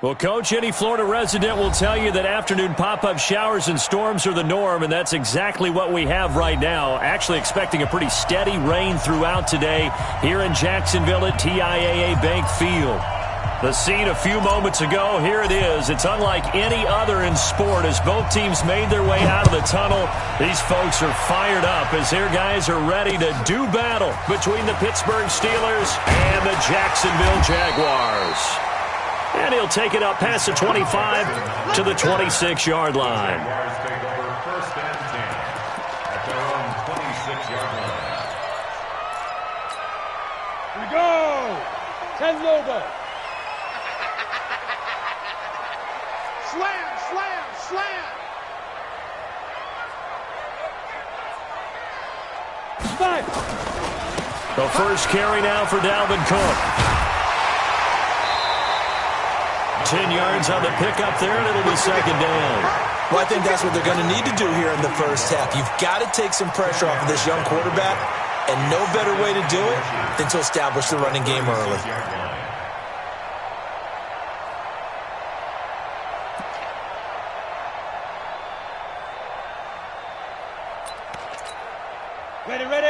Well, Coach, any Florida resident will tell you that afternoon pop-up showers and storms are the norm, and that's exactly what we have right now. Actually expecting a pretty steady rain throughout today here in Jacksonville at TIAA Bank Field. The scene a few moments ago, here it is. It's unlike any other in sport as both teams made their way out of the tunnel. These folks are fired up as their guys are ready to do battle between the Pittsburgh Steelers and the Jacksonville Jaguars. And he'll take it up past the 25 to the 26-yard line. First and 10 at their own 26-yard line. Here we go. 10 Lobo. Slam, slam, slam. Five. The first carry now for Dalvin Cook. 10 yards on the pickup there, and it'll be second down. Well, I think that's what they're going to need to do here in the first half. You've got to take some pressure off of this young quarterback, and no better way to do it than to establish the running game early.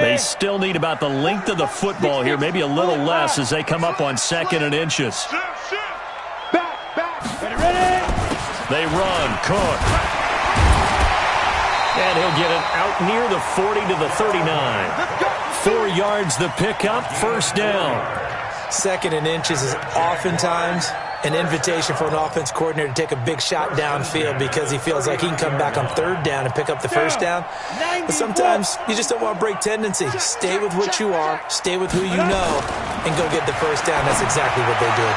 They still need about the length of the football here, maybe a little less as they come up on 2nd and inches. They run, Cook. And he'll get it out near the 40 to the 39. 4 yards the pickup, first down. 2nd and inches is oftentimes an invitation for an offense coordinator to take a big shot downfield because he feels like he can come back on 3rd down and pick up the first down. But sometimes you just don't want to break tendency. Stay with what you are, stay with who you know, and go get the first down. That's exactly what they did.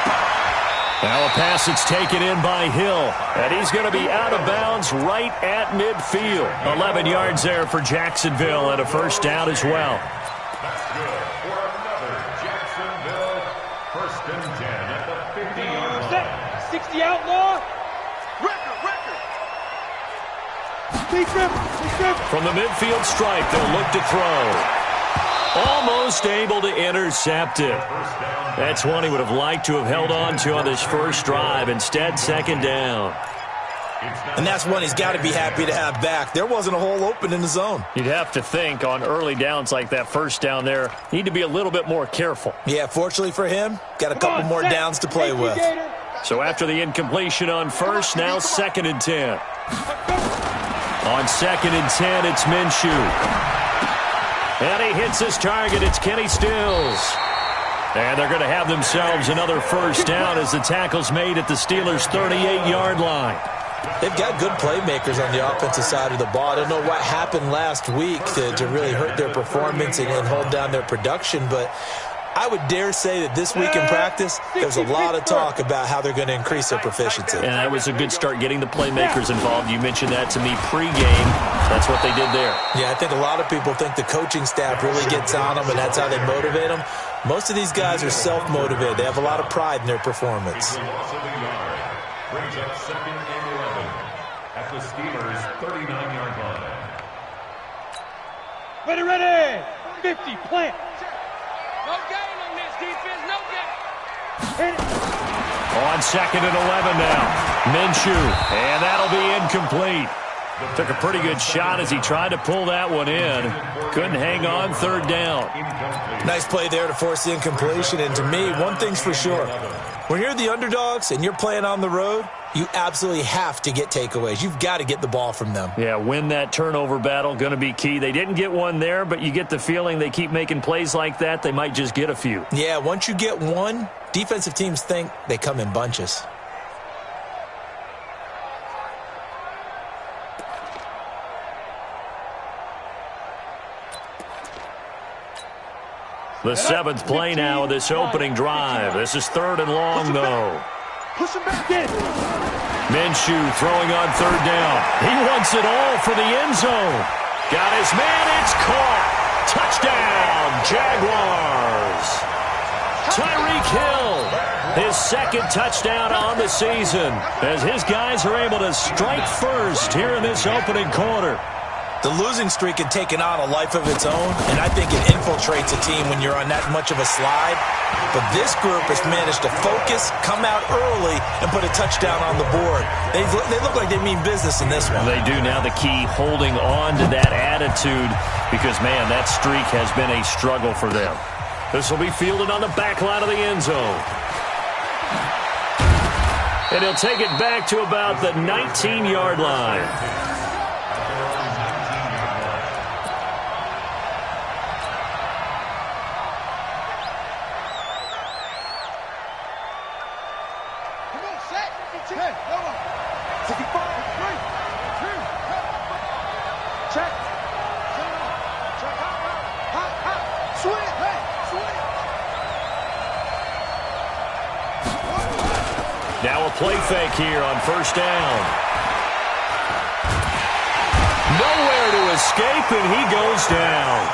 Now a pass that's taken in by Hill, and he's going to be out of bounds right at midfield. 11 yards there for Jacksonville and a first down as well. That's good for another Jacksonville first and 10 at the 50-yard line. 60 outlaw. Record. From the midfield stripe, they'll look to throw. Almost able to intercept it. That's one he would have liked to have held on to on this first drive. Instead, second down. And that's one he's got to be happy to have back. There wasn't a hole open in the zone. You'd have to think on early downs like that first down there, need to be a little bit more careful. Yeah, fortunately for him, got a couple more downs to play with. So after the incompletion on first, now 2nd and 10. On 2nd and 10, it's Minshew. And he hits his target. It's Kenny Stills. And they're going to have themselves another first down as the tackle's made at the Steelers' 38-yard line. They've got good playmakers on the offensive side of the ball. I don't know what happened last week to really hurt their performance and hold down their production, but I would dare say that this week in practice, there's a lot of talk about how they're going to increase their proficiency. And that was a good start getting the playmakers involved. You mentioned that to me pregame. That's what they did there. Yeah, I think a lot of people think the coaching staff really gets on them, and that's how they motivate them. Most of these guys are self-motivated. They have a lot of pride in their performance. Brings up 2nd and 11 at the Steelers' 39-yard line. Ready. 50, plant. No gain on this defense, no gain. On 2nd and 11 now. Minshew, and that'll be incomplete. Took a pretty good shot as he tried to pull that one in. Couldn't hang on, 3rd down. Nice play there to force the incompletion. And to me, one thing's for sure. When you're the underdogs and you're playing on the road, you absolutely have to get takeaways. You've got to get the ball from them. Yeah, win that turnover battle, going to be key. They didn't get one there, but you get the feeling they keep making plays like that, they might just get a few. Yeah, once you get one, defensive teams think they come in bunches. The 7th play now of this opening drive. This is 3rd and long, though. Push him back in. Minshew throwing on 3rd down. He wants it all for the end zone. Got his man. It's caught. Touchdown, Jaguars. Tyreek Hill, his 2nd touchdown on the season as his guys are able to strike first here in this opening quarter. The losing streak had taken on a life of its own, and I think it infiltrates a team when you're on that much of a slide. But this group has managed to focus, come out early, and put a touchdown on the board. They look like they mean business in this one. They do. Now the key, holding on to that attitude, because, man, that streak has been a struggle for them. This will be fielded on the back line of the end zone. And he'll take it back to about the 19-yard line. Now a play fake here on first down. Nowhere to escape, and he goes down.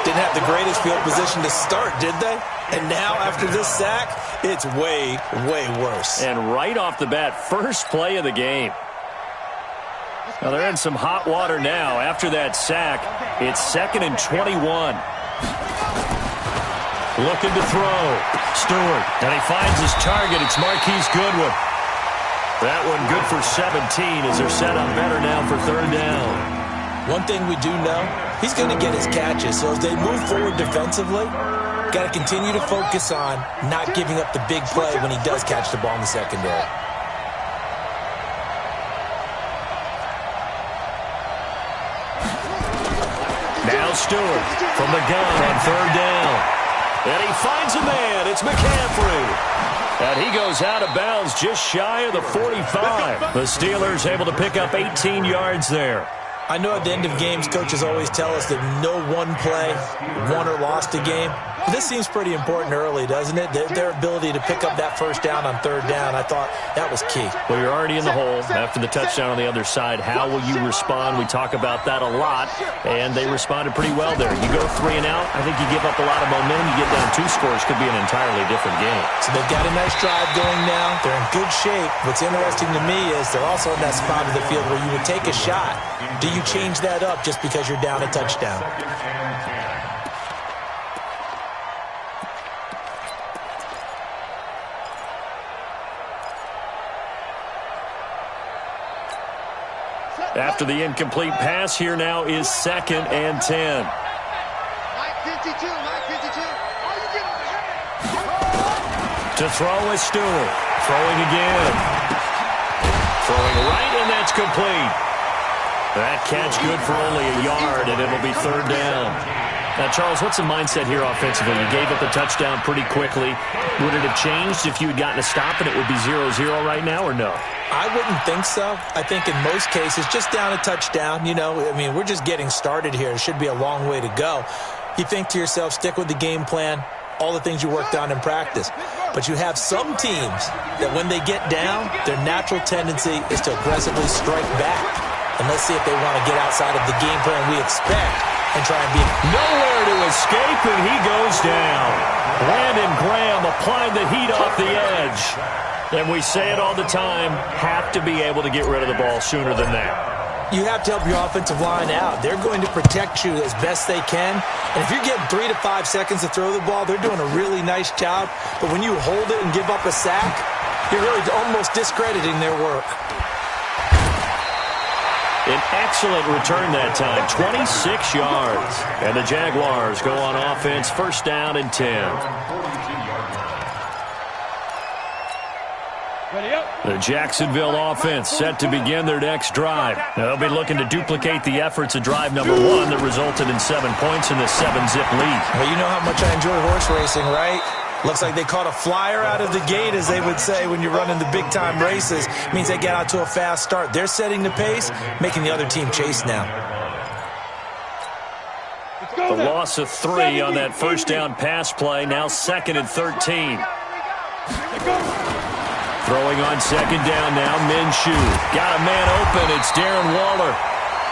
Didn't have the greatest field position to start, did they? And now, after this sack, it's way, way worse. And right off the bat, first play of the game. Now they're in some hot water now. After that sack, it's 2nd and 21. Looking to throw. Stewart. And he finds his target. It's Marquise Goodwin. That one good for 17 as they're set up better now for third down. One thing we do know, he's going to get his catches. So as they move forward defensively, got to continue to focus on not giving up the big play when he does catch the ball in the secondary. Now Stewart from the gun on third down. And he finds a man. It's McCaffrey. And he goes out of bounds just shy of the 45. The Steelers able to pick up 18 yards there. I know at the end of games, coaches always tell us that no one play won or lost a game. But this seems pretty important early, doesn't it? Their ability to pick up that first down on third down, I thought that was key. Well, you're already in the hole after the touchdown on the other side. How will you respond? We talk about that a lot, and they responded pretty well there. You go 3 and out, I think you give up a lot of momentum. You get down 2 scores, could be an entirely different game. So they've got a nice drive going now. They're in good shape. What's interesting to me is they're also in that spot of the field where you would take a shot. Do you change that up just because you're down a touchdown? After the incomplete pass, here now is 2nd and 10. To throw is Stewart. Throwing again. Throwing right, and that's complete. That catch good for only a yard, and it'll be third down. Now, Charles, what's the mindset here offensively? You gave up a touchdown pretty quickly. Would it have changed if you had gotten a stop and it would be 0-0 right now, or no? I wouldn't think so. I think in most cases, just down a touchdown, you know, I mean, we're just getting started here. It should be a long way to go. You think to yourself, stick with the game plan, all the things you worked on in practice. But you have some teams that when they get down, their natural tendency is to aggressively strike back. And let's see if they want to get outside of the game plan we expect and try and be nowhere to escape, and he goes down. Landon Graham applying the heat off the edge. And we say it all the time, have to be able to get rid of the ball sooner than that. You have to help your offensive line out. They're going to protect you as best they can. And if you're getting 3 to 5 seconds to throw the ball, they're doing a really nice job. But when you hold it and give up a sack, you're really almost discrediting their work. An excellent return that time, 26 yards. And the Jaguars go on offense, first down and 10. The Jacksonville offense set to begin their next drive. They'll be looking to duplicate the efforts of drive number 1 that resulted in 7 points in the 7-zip lead. Well, you know how much I enjoy horse racing, right? Looks like they caught a flyer out of the gate, as they would say when you're running the big-time races. It means they get out to a fast start. They're setting the pace, making the other team chase now. The loss of 3 on that first down pass play, now 2nd and 13. Throwing on 2nd down now, Minshew. Got a man open, it's Darren Waller.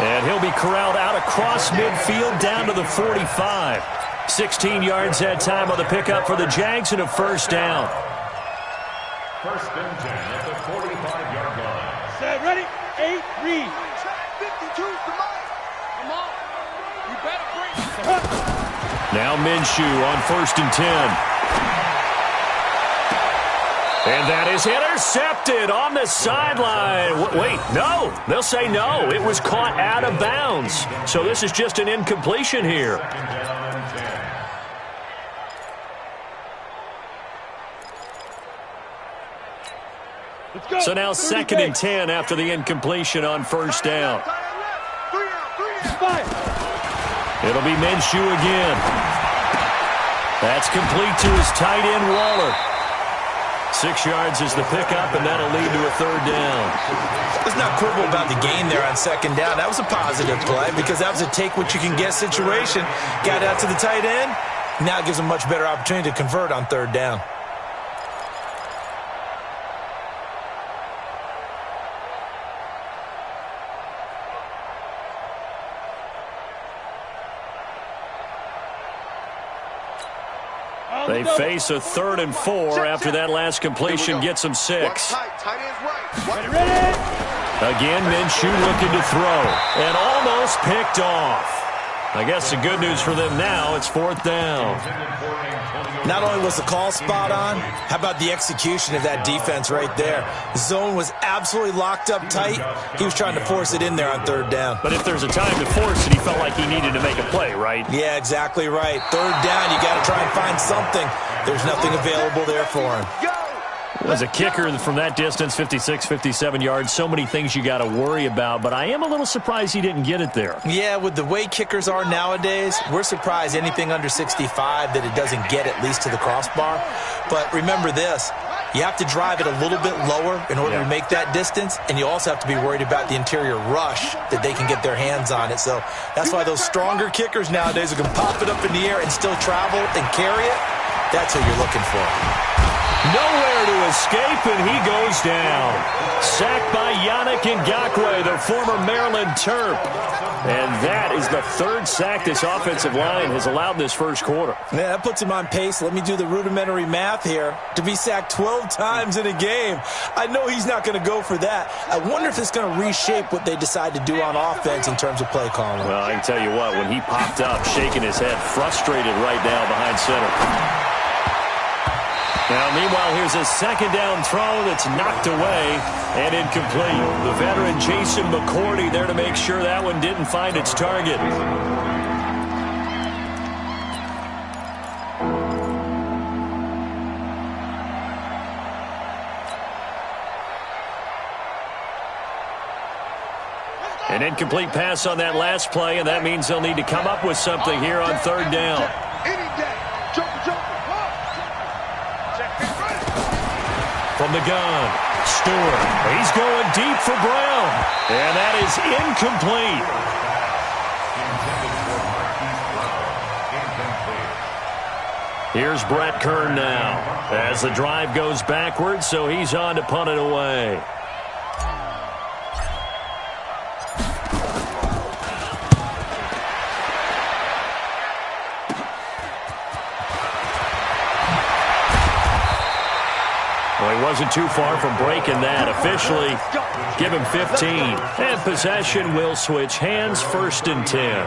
And he'll be corralled out across midfield down to the 45. 16 yards that time on the pickup for the Jags and a first down. First and 10 at the 45-yard line. Set, ready, 8, read. Now Minshew on 1st and 10. And that is intercepted on the sideline. Wait, no. They'll say no. It was caught out of bounds. So this is just an incompletion here. So now 2nd and 10 after the incompletion on 1st down. It'll be Minshew again. That's complete to his tight end, Waller. 6 yards is the pickup, and that'll lead to a 3rd down. Let's not quibble about the gain there on 2nd down. That was a positive play because that was a take-what-you-can-get situation. Got out to the tight end. Now it gives him a much better opportunity to convert on 3rd down. They face a 3rd and 4 after that last completion gets them 6. Again, Minshew looking to throw. And almost picked off. I guess the good news for them now, it's 4th down. Not only was the call spot on, how about the execution of that defense right there? The zone was absolutely locked up tight. He was trying to force it in there on 3rd down. But if there's a time to force it, he felt like he needed to make a play, right? Yeah, exactly right. 3rd down, you got to try and find something. There's nothing available there for him. As a kicker from that distance, 56, 57 yards, so many things you got to worry about, but I am a little surprised he didn't get it there. Yeah, with the way kickers are nowadays, we're surprised anything under 65 that it doesn't get at least to the crossbar. But remember this, you have to drive it a little bit lower in order to make that distance, and you also have to be worried about the interior rush that they can get their hands on it. So that's why those stronger kickers nowadays who can pop it up in the air and still travel and carry it, that's who you're looking for. Nowhere to escape, and he goes down. Sacked by Yannick Ngakoue, the former Maryland Terp. And that is the 3rd sack this offensive line has allowed in this 1st quarter. Yeah, that puts him on pace. Let me do the rudimentary math here. To be sacked 12 times in a game, I know he's not going to go for that. I wonder if it's going to reshape what they decide to do on offense in terms of play calling. Well, I can tell you what, when he popped up, shaking his head, frustrated right now behind center. Now, meanwhile, here's a 2nd down throw that's knocked away and incomplete. The veteran Jason McCourty there to make sure that one didn't find its target. An incomplete pass on that last play, and that means they'll need to come up with something here on 3rd down. From the gun, Stewart. He's going deep for Brown. And that is incomplete. Here's Brett Kern now as the drive goes backwards, so he's on to punt it away. Well, he wasn't too far from breaking that. Officially, give him 15. And possession will switch hands, 1st and 10.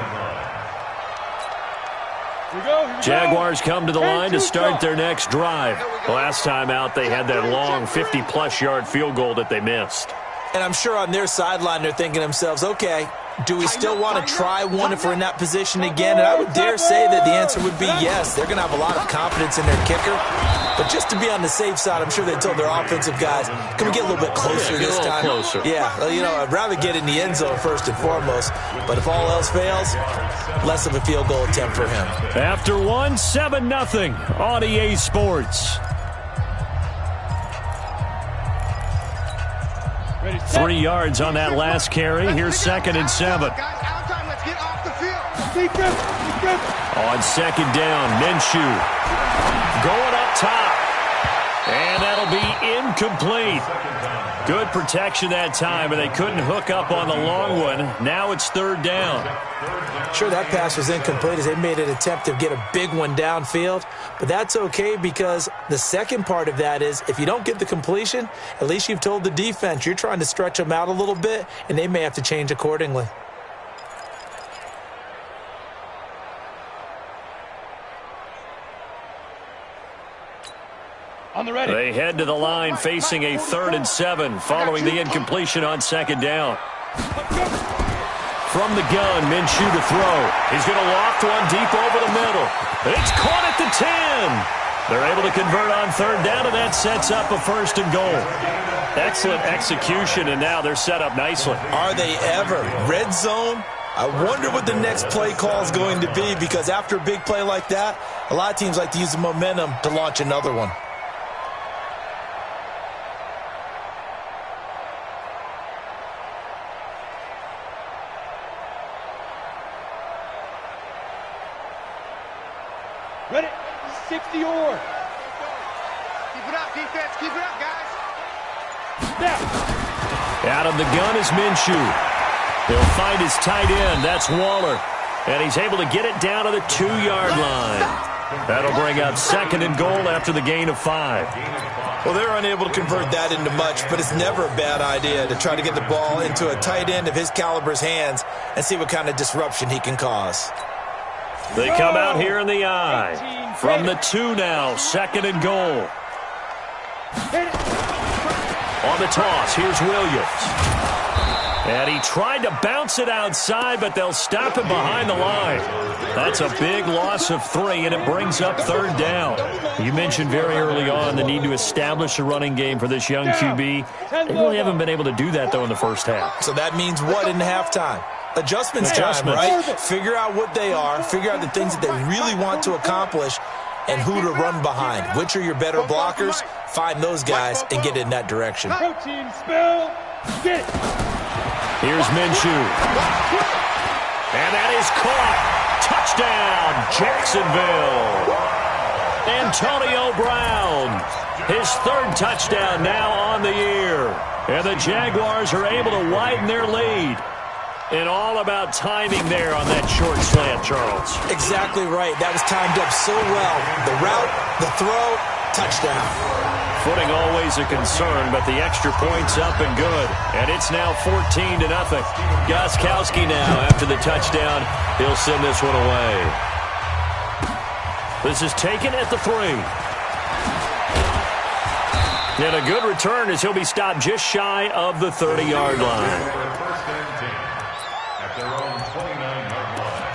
Jaguars come to the line to start their next drive. Last time out, they had that long 50-plus yard field goal that they missed. And I'm sure on their sideline they're thinking to themselves, okay, do we still want to try one if we're in that position again? And I would dare say that the answer would be yes. They're going to have a lot of confidence in their kicker. But just to be on the safe side, I'm sure they told their offensive guys, can we get a little bit closer this time? Closer. Yeah, I'd rather get in the end zone first and foremost. But if all else fails, less of a field goal attempt for him. After 7-0 on EA Sports. 3 yards on that last carry. Here's 2nd and 7. On 2nd down, Minshew going up top. And that'll be incomplete. Good protection that time, and they couldn't hook up on the long one. Now it's 3rd down. Sure, that pass was incomplete as they made an attempt to get a big one downfield. But that's okay because the second part of that is if you don't get the completion, at least you've told the defense you're trying to stretch them out a little bit, and they may have to change accordingly. On the ready. They head to the line facing a 3rd and 7 following the incompletion on 2nd down. From the gun, Minshew to throw. He's going to loft one deep over the middle. It's caught at the 10. They're able to convert on 3rd down, and that sets up a 1st and goal. Excellent execution, and now they're set up nicely. Are they ever? Red zone? I wonder what the next play call is going to be, because after a big play like that, a lot of teams like to use the momentum to launch another one. Ready. 60 or. Keep it up, defense. Keep it up, guys. Snap. Out of the gun is Minshew. He'll find his tight end. That's Waller. And he's able to get it down to the 2-yard line. That'll bring up 2nd and goal after the gain of 5. Well, they're unable to convert that into much, but it's never a bad idea to try to get the ball into a tight end of his caliber's hands and see what kind of disruption he can cause. They come out here in the I. From the 2 now, 2nd and goal. On the toss, here's Williams. And he tried to bounce it outside, but they'll stop him behind the line. That's a big loss of 3, and it brings up 3rd down. You mentioned very early on the need to establish a running game for this young QB. They really haven't been able to do that, though, in the first half. So that means what in halftime? Adjustments time, right? Figure out what they are, figure out the things that they really want to accomplish, and who to run behind. Which are your better blockers? Find those guys and get in that direction. Protein spill. Get it. Here's Minshew. And that is caught. Touchdown, Jacksonville. Antonio Brown. His 3rd touchdown now on the year. And the Jaguars are able to widen their lead. And all about timing there on that short slant, Charles. Exactly right. That was timed up so well. The route, the throw, touchdown. Footing always a concern, but the extra point's up and good. And it's now 14-0. Gostkowski now after the touchdown. He'll send this one away. This is taken at the 3. And a good return as he'll be stopped just shy of the 30-yard line. At their own 29-yard line.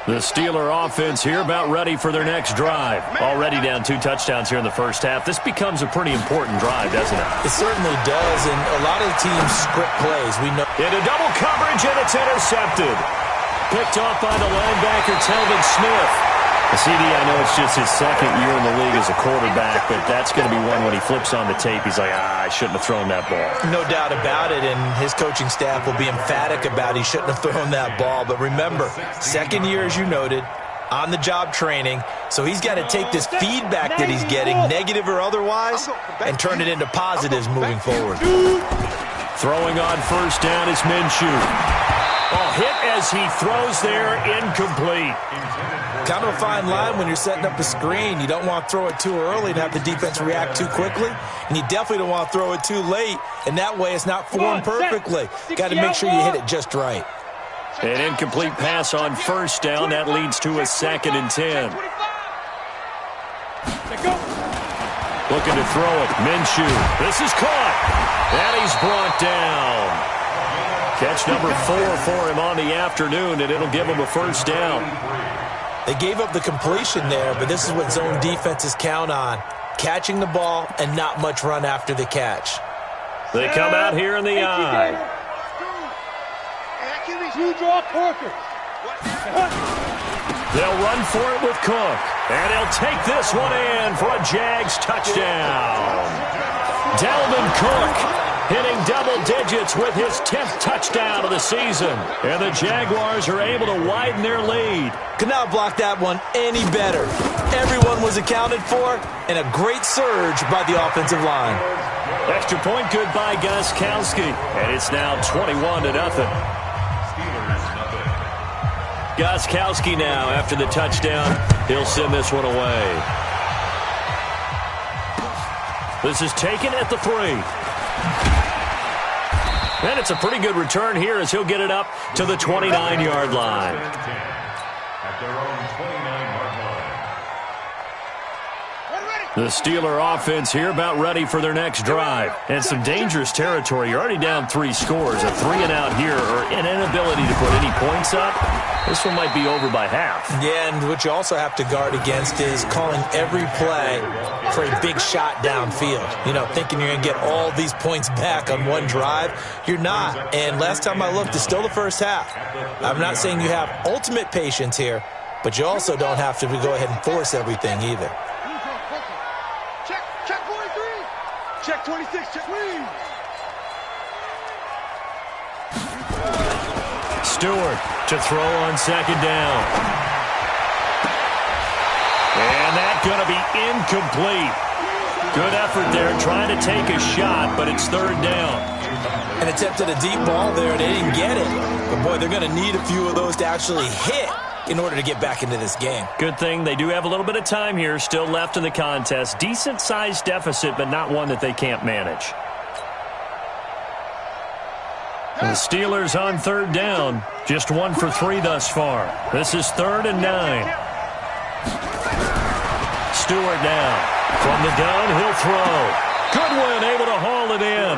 The Steeler offense here about ready for their next drive. Already down 2 touchdowns here in the first half. This becomes a pretty important drive, doesn't it? It certainly does, and a lot of the teams script plays. We know into double coverage, and it's intercepted. Picked off by the linebacker, Telvin Smith. The CD, I know it's just his 2nd year in the league as a quarterback, but that's going to be one when he flips on the tape. He's like, I shouldn't have thrown that ball. No doubt about it, and his coaching staff will be emphatic about he shouldn't have thrown that ball. But remember, 2nd year, as you noted, on-the-job training, so he's got to take this feedback that he's getting, negative or otherwise, and turn it into positives moving forward. Throwing on 1st down is Minshew. Oh, hit as he throws there, incomplete. Kind of a fine line when you're setting up a screen. You don't want to throw it too early and have the defense react too quickly, and you definitely don't want to throw it too late, and that way it's not formed perfectly. Got to make sure you hit it just right. An incomplete pass on 1st down. That leads to a 2nd and 10. Looking to throw it. Minshew. This is caught. And he's brought down. Catch number 4 for him on the afternoon, and it'll give him a 1st down. They gave up the completion there, but this is what zone defenses count on. Catching the ball and not much run after the catch. They come out here in the I. You draw Corker. They'll run for it with Cook. And he'll take this one in for a Jags touchdown. Dalvin Cook hitting double digits with his 10th touchdown of the season. And the Jaguars are able to widen their lead. Could not block that one any better. Everyone was accounted for, and a great surge by the offensive line. Extra point good by Gostkowski. And it's now 21-0. Gostkowski now after the touchdown. He'll send this one away. This is taken at the 3. And it's a pretty good return here as he'll get it up to the 29-yard line. At their own 29-yard line. The Steeler offense here about ready for their next drive. And some dangerous territory. You're already down 3 scores. A 3-and-out here or an inability to put any points up. This one might be over by half. Yeah, and what you also have to guard against is calling every play for a big shot downfield. You know, thinking you're going to get all these points back on one drive. You're not. And last time I looked, it's still the first half. I'm not saying you have ultimate patience here, but you also don't have to go ahead and force everything either. Check 43. Check 26. Check please. Stewart to throw on second down. And that's going to be incomplete. Good effort there trying to take a shot, but it's third down. And attempted a deep ball there, and they didn't get it. But, boy, they're going to need a few of those to actually hit in order to get back into this game. Good thing they do have a little bit of time here still left in the contest. Decent-sized deficit, but not one that they can't manage. The Steelers on third down. Just 1 for 3 thus far. This is 3rd and 9. Stewart now. From the gun, he'll throw. Goodwin able to haul it in.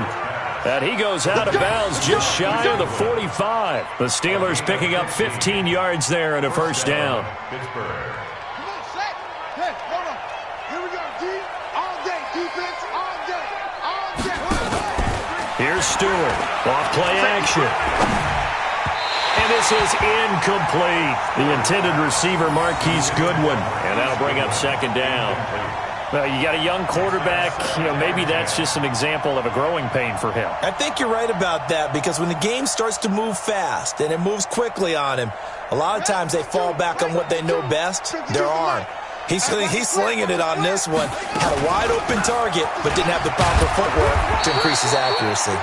And he goes out of bounds just shy of the 45. The Steelers picking up 15 yards there and a first down. Pittsburgh. Come on, set. Hey, hold on. Here we go, D. All day. Defense all day. All day. Here's Stewart. Off play action. And this is incomplete. The intended receiver, Marquise Goodwin. And that'll bring up second down. Well, you got a young quarterback. You know, maybe that's just an example of a growing pain for him. I think you're right about that, because when the game starts to move fast and it moves quickly on him, a lot of times they fall back on what they know best, their arm. He's slinging it on this one. Had a wide-open target, but didn't have the proper footwork to increase his accuracy.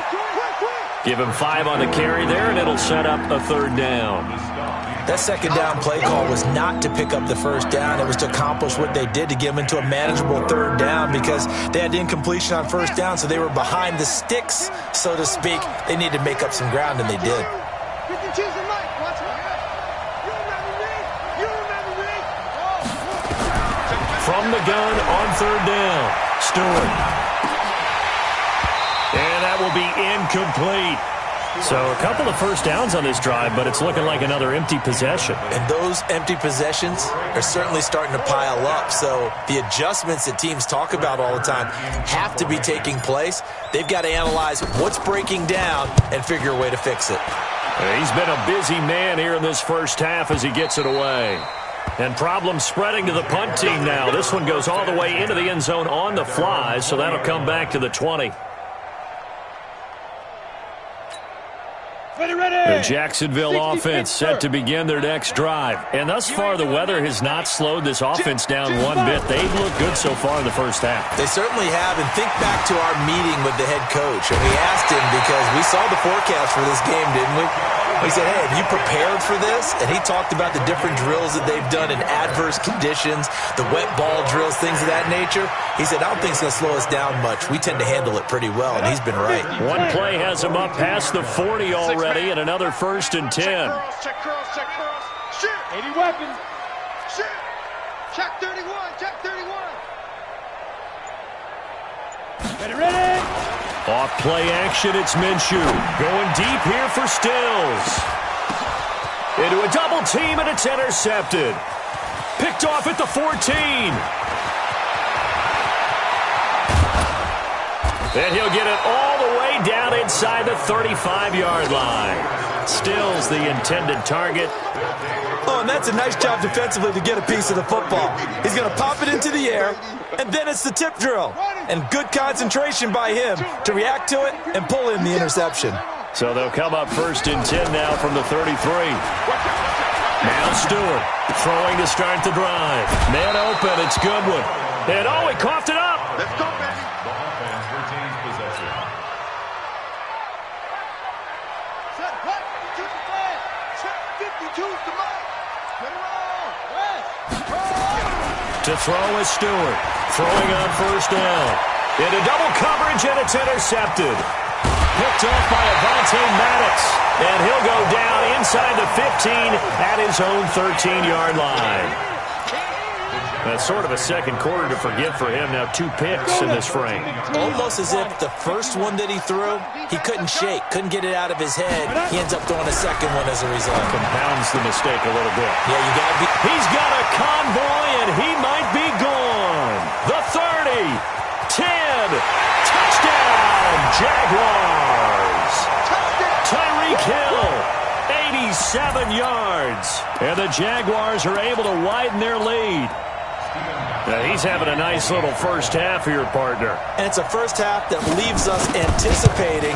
Give him 5 on the carry there, and it'll set up a third down. That second down play call was not to pick up the first down. It was to accomplish what they did, to get them into a manageable third down, because they had incompletion on first down, so they were behind the sticks, so to speak. They needed to make up some ground, and they did. From the gun on third down, Stewart. And that will be incomplete. So a couple of first downs on this drive, but it's looking like another empty possession. And those empty possessions are certainly starting to pile up. So the adjustments that teams talk about all the time have to be taking place. They've got to analyze what's breaking down and figure a way to fix it. He's been a busy man here in this first half as he gets it away. And problems spreading to the punt team now. This one goes all the way into the end zone on the fly, so that'll come back to the 20. The Jacksonville offense set to begin their next drive. And thus far, the weather has not slowed this offense down one bit. They've looked good so far in the first half. They certainly have. And think back to our meeting with the head coach. And we asked him, because we saw the forecast for this game, didn't we? We said, hey, have you prepared for this? And he talked about the different drills that they've done in adverse conditions, the wet ball drills, things of that nature. He said, I don't think it's going to slow us down much. We tend to handle it pretty well, and he's been right. One play has him up past the 40 already, and another 1st and 10. Check cross. Shoot. 80 weapons. Shoot. Check 31. Check 31. Ready. Off play action, it's Minshew. Going deep here for Stills. Into a double team, and it's intercepted. Picked off at the 14. And he'll get it all the way down inside the 35-yard line. Stills the intended target. Oh, and that's a nice job defensively to get a piece of the football. He's going to pop it into the air, and then it's the tip drill. And good concentration by him to react to it and pull in the interception. So they'll come up 1st and 10 now from the 33. Now Stewart throwing to start the drive. Man open, it's Goodwin. And oh, he coughed it up. Let's go, baby. The offense retains possession. Set, what? 52's the flag. Check 52's the mark. Get it on. Yes. To throw is Stewart. Throwing on 1st down. Into double coverage, and it's intercepted. Picked off by Avonte Maddox. And he'll go down inside the 15 at his own 13-yard line. That's sort of a second quarter to forget for him. Now 2 picks in this frame. Almost as if the first one that he threw, he couldn't shake, couldn't get it out of his head. He ends up throwing a second one as a result. Compounds the mistake a little bit. Yeah, you got to be. He's got a convoy, and he might be gone. The 30, 10, touchdown, Jaguars. Tyreek Hill, 87 yards. And the Jaguars are able to widen their lead. Now he's having a nice little first half here, partner. And it's a first half that leaves us anticipating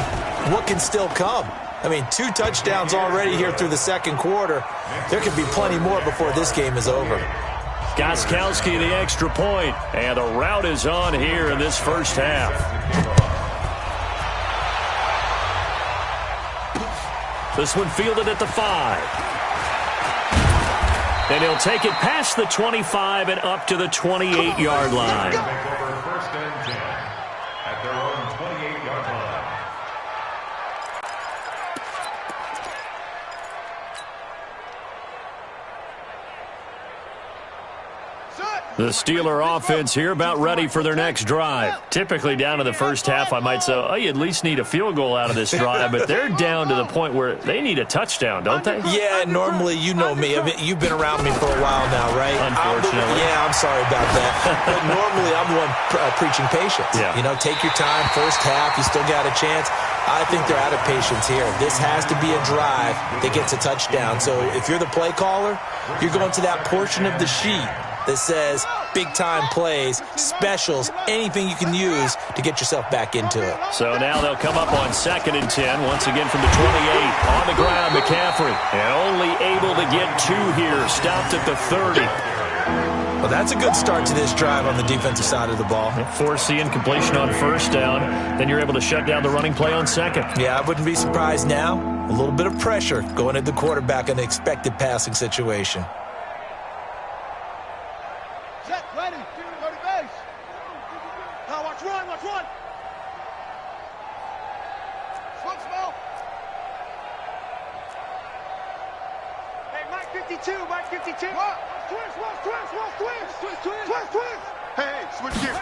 what can still come. I mean, 2 touchdowns already here through the second quarter. There could be plenty more before this game is over. Gostkowski the extra point, and a route is on here in this first half. This one fielded at the 5. And he'll take it past the 25 and up to the 28-yard line. Take over first and 10 at their own 28-yard line. The Steeler offense here about ready for their next drive. Typically down to the first half, I might say, oh, you at least need a field goal out of this drive, but they're down to the point where they need a touchdown, don't they? Yeah, normally, you know me. I mean, you've been around me for a while now, right? Unfortunately. I'm sorry about that. But normally, I'm the one preaching patience. Yeah. You know, take your time. First half, you still got a chance. I think they're out of patience here. This has to be a drive that gets a touchdown. So if you're the play caller, you're going to that portion of the sheet that says big-time plays, specials, anything you can use to get yourself back into it. So now they'll come up on 2nd and 10, once again from the 28. On the ground, McCaffrey, and only able to get 2 here, stopped at the 30. Well, that's a good start to this drive on the defensive side of the ball. Forcing completion on first down, then you're able to shut down the running play on 2nd. Yeah, I wouldn't be surprised now. A little bit of pressure going at the quarterback in an expected passing situation. Ready, go to base. Now watch run. Swing small. Hey, Mike 52. What? Twist. Hey, switch gear.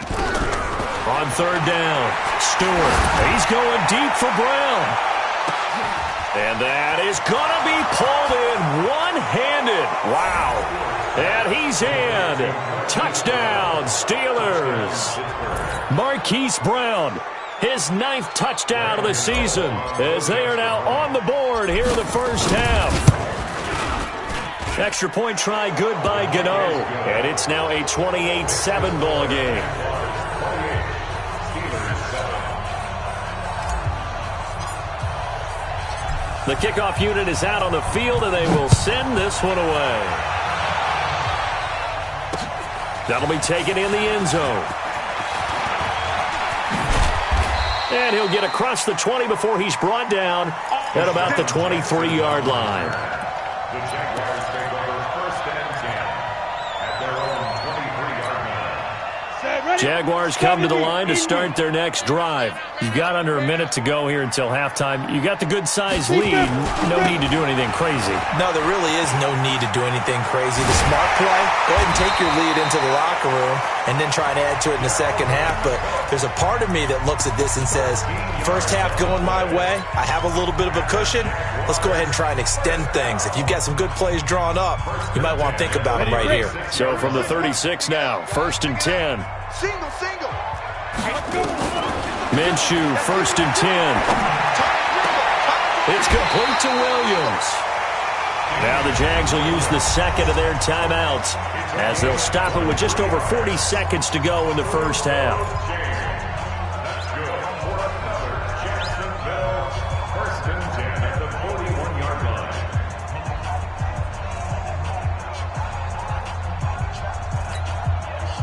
On 3rd down, Stewart. He's going deep for Brown. And that is going to be pulled in one-handed. Wow. And he's in. Touchdown, Steelers. Marquise Brown, his 9th touchdown of the season, as they are now on the board here in the first half. Extra point try good by Gano. And it's now a 28-7 ball game. The kickoff unit is out on the field, and they will send this one away. That'll be taken in the end zone. And he'll get across the 20 before he's brought down at about the 23-yard line. The Jaguars take over first and 10 at their own 23-yard line. Jaguars come to the line to start their next drive. You've got under a minute to go here until halftime. You got the good-sized lead. No need to do anything crazy. No, there really is no need to do anything crazy. The smart play, go ahead and take your lead into the locker room and then try and add to it in the second half. But there's a part of me that looks at this and says, first half going my way, I have a little bit of a cushion. Let's go ahead and try and extend things. If you've got some good plays drawn up, you might want to think about them right here. So from the 36 now, 1st and 10. Single. Minshew, 1st and 10. It's complete to Williams. Now the Jags will use the 2nd of their timeouts as they'll stop it with just over 40 seconds to go in the first half. That's good for another Jacksonville. First and 10 at the 41-yard line.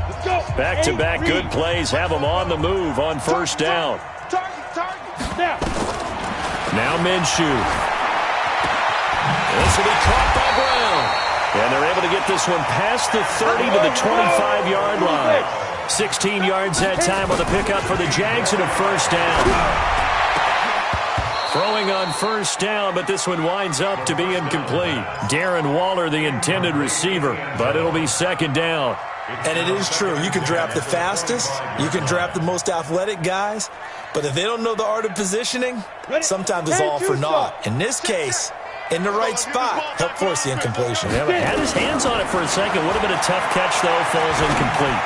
Let's go. Back-to-back good plays have them on the move on first down. Target. Now Minshew. This will be caught by Brown. And they're able to get this one past the 30 to the 25-yard line. 16 yards that time on the pickup for the Jags and a first down. Throwing on first down, but this one winds up to be incomplete. Darren Waller, the intended receiver, but it'll be second down. And it is true. You can draft the fastest. You can draft the most athletic guys. But if they don't know the art of positioning, sometimes it's all for naught. In this case, in the right spot, help force the incompletion. Yeah, had his hands on it for a second. Would have been a tough catch, though. Falls incomplete.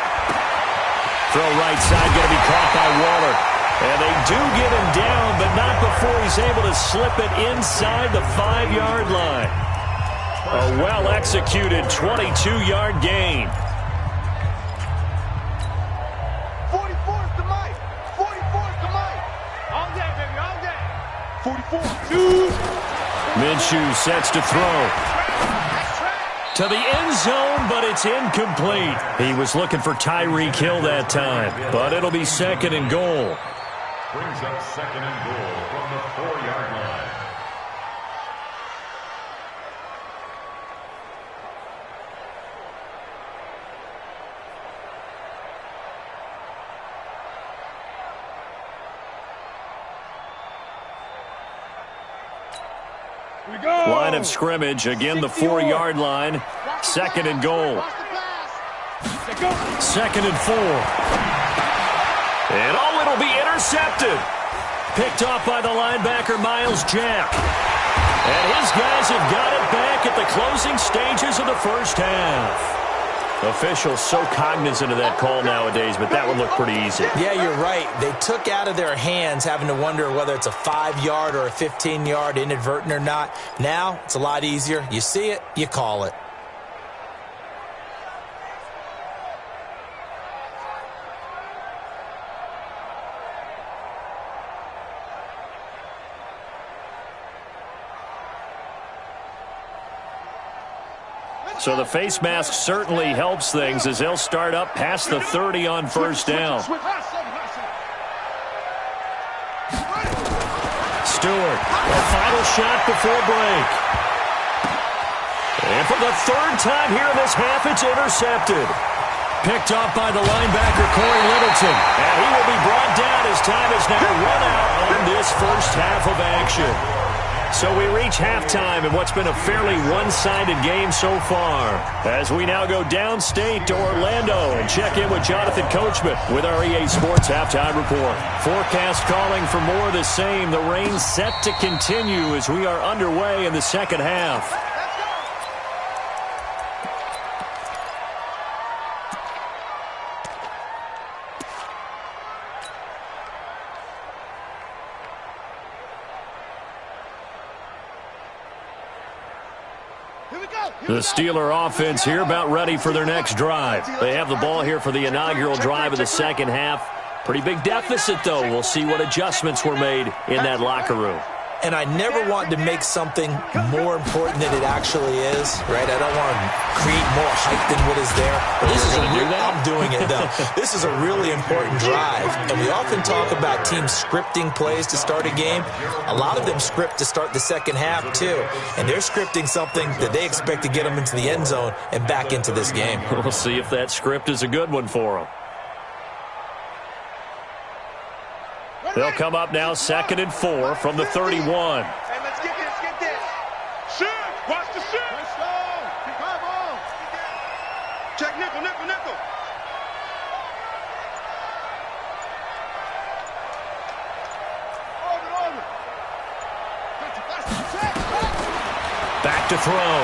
Throw right side, going to be caught by Waller. And they do get him down, but not before he's able to slip it inside the 5-yard line. A well-executed 22-yard gain. 44's the mic. 44's the mic. All day, baby, all day. 44. Minshew sets to throw. To the end zone, but it's incomplete. He was looking for Tyreek Hill that time, but it'll be second and goal. Brings up second and goal from the 4-yard line. Line of scrimmage, again the 4-yard line. Second and goal. Second and 4. And it'll be intercepted. Picked off by the linebacker, Miles Jack. And his guys have got it back at the closing stages of the first half. Officials so cognizant of that call nowadays, but that would look pretty easy. Yeah, you're right. They took out of their hands having to wonder whether it's a 5-yard or a 15-yard inadvertent or not. Now, it's a lot easier. You see it, you call it. So the face mask certainly helps things as they'll start up past the 30 on first down. Stewart, a final shot before break. And for the third time here in this half, it's intercepted. Picked off by the linebacker, Corey Littleton. And he will be brought down as time is now run out on this first half of action. So we reach halftime in what's been a fairly one-sided game so far. As we now go downstate to Orlando and check in with Jonathan Coachman with our EA Sports Halftime Report. Forecast calling for more of the same. The rain set to continue as we are underway in the second half. The Steeler offense here about ready for their next drive. They have the ball here for the inaugural drive of the second half. Pretty big deficit, though. We'll see what adjustments were made in that locker room. And I never want to make something more important than it actually is, right? I don't want to create more hype than what is there. But this is I'm doing it, though. This is a really important drive. And we often talk about teams scripting plays to start a game. A lot of them script to start the second half, too. And they're scripting something that they expect to get them into the end zone and back into this game. We'll see if that script is a good one for them. They'll come up now, second and 4 from the 31. Hey, let's get this. Shoot! Watch the shoot! Let's go! Come on! Check nickel. Over. Back to throw.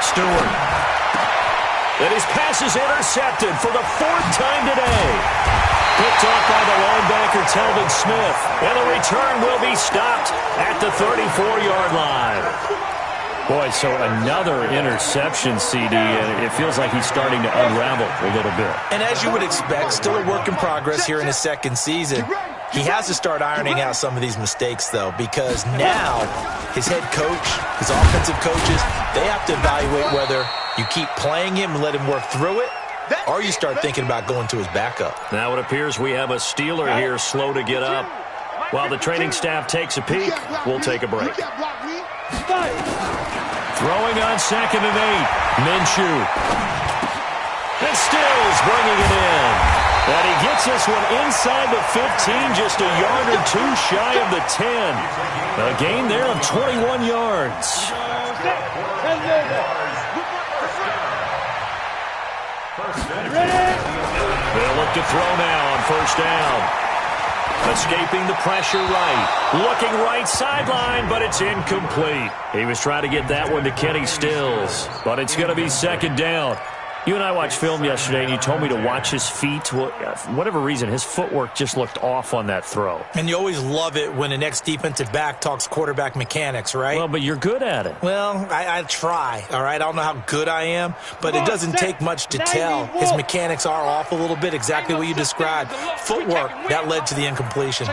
Stewart. And his pass is intercepted for the 4th time today. Picked off by the linebacker, Telvin Smith. And the return will be stopped at the 34-yard line. Boy, so another interception, CD, and it feels like he's starting to unravel a little bit. And as you would expect, still a work in progress here in his second season. He has to start ironing out some of these mistakes, though, because now his head coach, his offensive coaches, they have to evaluate whether you keep playing him and let him work through it, or you start thinking about going to his backup. Now it appears we have a Steeler here slow to get up. While the training staff takes a peek, we'll take a break. Throwing on second and 8. Minshew. And Stills bringing it in. And he gets this one inside the 15, just a yard or two shy of the 10. A gain there of 21 yards. They'll look to throw now on first down. Escaping the pressure right. Looking right sideline, but it's incomplete. He was trying to get that one to Kenny Stills, but it's going to be second down. You and I watched film yesterday, and you told me to watch his feet. For whatever reason, his footwork just looked off on that throw. And you always love it when an ex-defensive back talks quarterback mechanics, right? Well, but you're good at it. Well, I try, all right? I don't know how good I am, but it doesn't take much to tell. His mechanics are off a little bit, exactly what you described. Footwork, that led to the incompletion.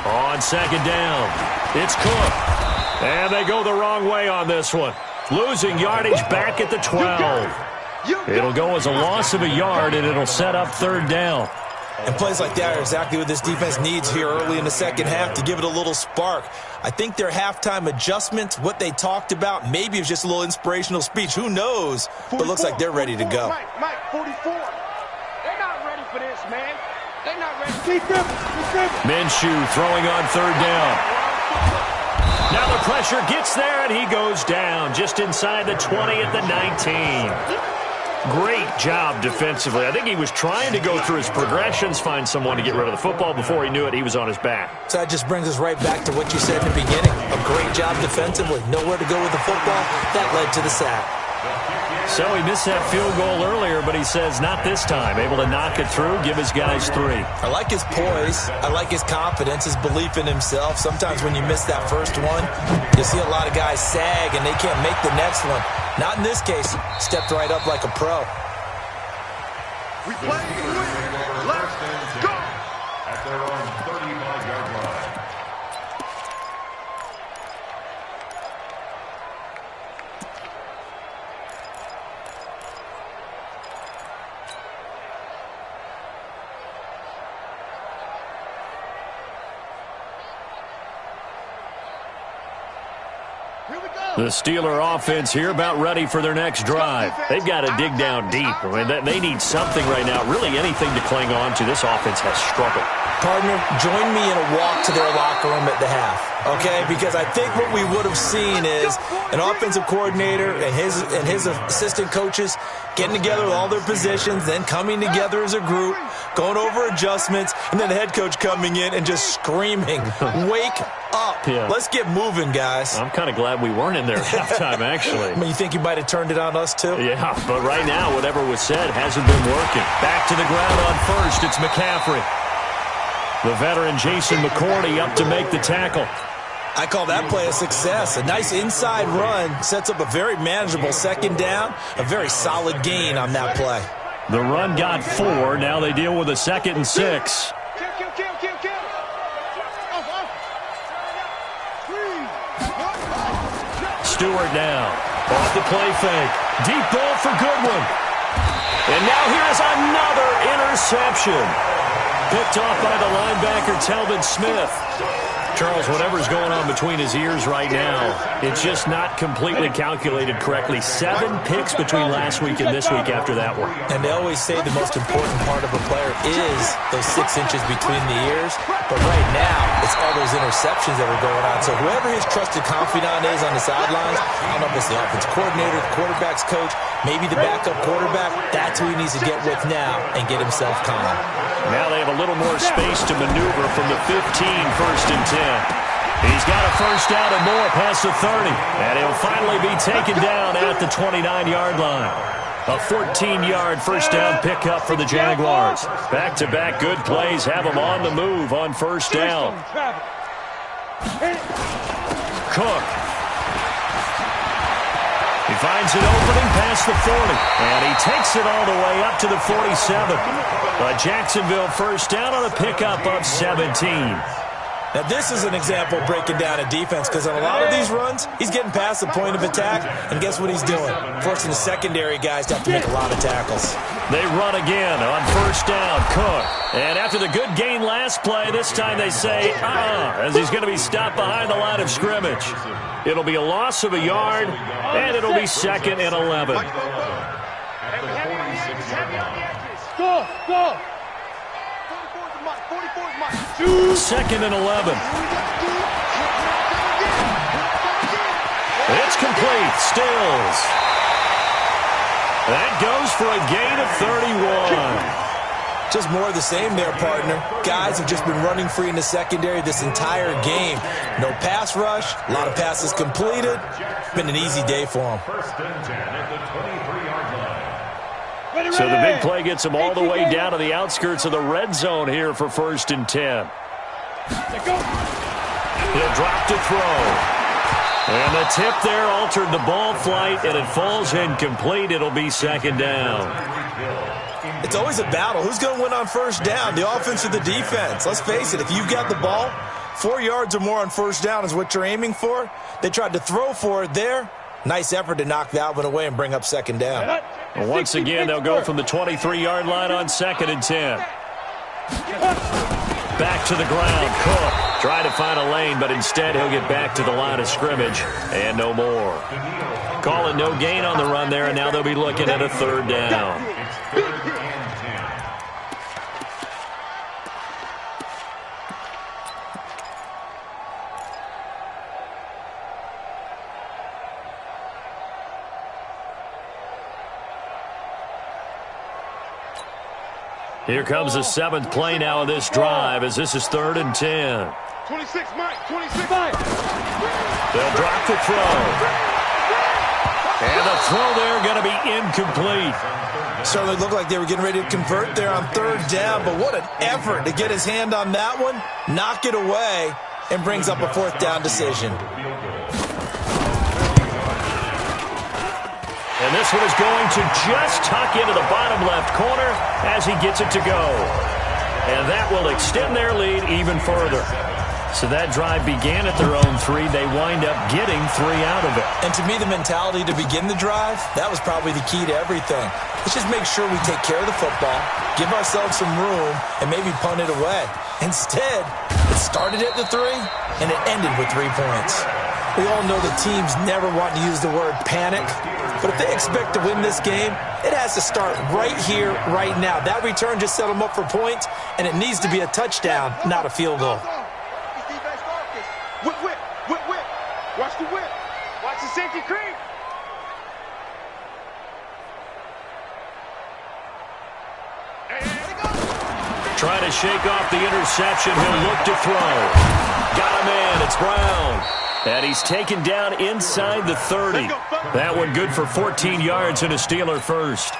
On second down, it's Cook. And they go the wrong way on this one. Losing yardage back at the 12. It'll go as a loss of a yard, and it'll set up third down. And plays like that are exactly what this defense needs here early in the second half to give it a little spark. I think their halftime adjustments, what they talked about, maybe it was just a little inspirational speech. Who knows? But it looks like they're ready to go. Mike, 44. They're not ready for this, man. They're not ready. Keep them. Minshew throwing on third down. Now the pressure gets there, and he goes down just inside the 20 at the 19. Great job defensively. I think he was trying to go through his progressions, find someone to get rid of the football. Before he knew it, he was on his back. So that just brings us right back to what you said in the beginning. A great job defensively. Nowhere to go with the football. That led to the sack. So he missed that field goal earlier, but he says not this time. Able to knock it through, give his guys 3. I like his poise. I like his confidence, his belief in himself. Sometimes when you miss that first one, you see a lot of guys sag and they can't make the next one. Not in this case. Stepped right up like a pro. We play to win. Let's go. At their own 35-yard line. The Steeler offense here about ready for their next drive. They've got to dig down deep. I mean, they need something right now, really anything to cling on to. This offense has struggled. Partner, join me in a walk to their locker room at the half, okay? Because I think what we would have seen is an offensive coordinator and his assistant coaches getting together with all their positions, then coming together as a group, going over adjustments, and then the head coach coming in and just screaming, wake up. Yeah. Let's get moving, guys. I'm kind of glad we weren't in there at halftime, actually. I mean, you think you might have turned it on us, too? Yeah, but right now, whatever was said hasn't been working. Back to the ground on first. It's McCaffrey. The veteran Jason McCourty up to make the tackle. I call that play a success. A nice inside run sets up a very manageable second down. A very solid gain on that play. The run got 4. Now they deal with a 2nd and 6. Kill. Stewart now. Off the play fake. Deep ball for Goodwin. And now here's another interception. Picked off by the linebacker, Telvin Smith. Charles, whatever's going on between his ears right now, it's just not completely calculated correctly. 7 picks between last week and this week after that one. And they always say the most important part of a player is those 6 inches between the ears. But right now, it's all those interceptions that are going on. So whoever his trusted confidant is on the sidelines, I don't know if it's the offense coordinator, the quarterback's coach, maybe the backup quarterback, that's who he needs to get with now and get himself calm. Now they have a little more space to maneuver from the 15, 1st and 10. He's got a first down and more past the 30. And he'll finally be taken down at the 29-yard line. A 14-yard first down pickup for the Jaguars. Back-to-back good plays have them on the move on first down. Cook. He finds an opening past the 40. And he takes it all the way up to the 47. A Jacksonville first down on a pickup of 17. Now, this is an example of breaking down a defense because on a lot of these runs, he's getting past the point of attack, and guess what he's doing? Forcing the secondary guys to have to make a lot of tackles. They run again on first down, Cook. And after the good gain last play, this time they say, as he's going to be stopped behind the line of scrimmage. It'll be a loss of a yard, and it'll be 2nd and 11. at the 46-yard line. Go, go. 44's mine. 2nd and 11. It's complete. Stills. That goes for a gain of 31. Just more of the same there, partner. Guys have just been running free in the secondary this entire game. No pass rush, a lot of passes completed. Been an easy day for them. 1st and 10 at the 23-yard line. So the big play gets them all the way down to the outskirts of the red zone here for 1st and 10. He'll drop to throw. And the tip there altered the ball flight, and it falls incomplete. It'll be 2nd down. It's always a battle. Who's going to win on 1st down, the offense or the defense? Let's face it, if you've got the ball, 4 yards or more on 1st down is what you're aiming for. They tried to throw for it there. Nice effort to knock that one away and bring up 2nd down. And once again, they'll go from the 23-yard line on 2nd and 10. Back to the ground. Cook trying to find a lane, but instead he'll get back to the line of scrimmage and no more. Calling no gain on the run there, and now they'll be looking at a 3rd down. It's 3rd and 10. Here comes the 7th play now of this drive, as this is 3rd and 10. 26, Mike. 26, Mike. They'll drop the throw. And the throw there going to be incomplete. Certainly looked like they were getting ready to convert there on 3rd down, but what an effort to get his hand on that one, knock it away, and brings up a 4th down decision. And this one is going to just tuck into the bottom left corner as he gets it to go. And that will extend their lead even further. So that drive began at their own 3. They wind up getting 3 out of it. And to me, the mentality to begin the drive, that was probably the key to everything. Let's just make sure we take care of the football, give ourselves some room, and maybe punt it away. Instead, it started at the 3, and it ended with 3 points. We all know the teams never want to use the word panic, but if they expect to win this game, it has to start right here, right now. That return just set them up for points, and it needs to be a touchdown, not a field goal. Whip, whip, whip, whip. Watch the whip. Watch the safety creep. Trying to shake off the interception. He'll look to throw. Got him in. It's Brown. And he's taken down inside the 30. That one good for 14 yards and a Steeler first.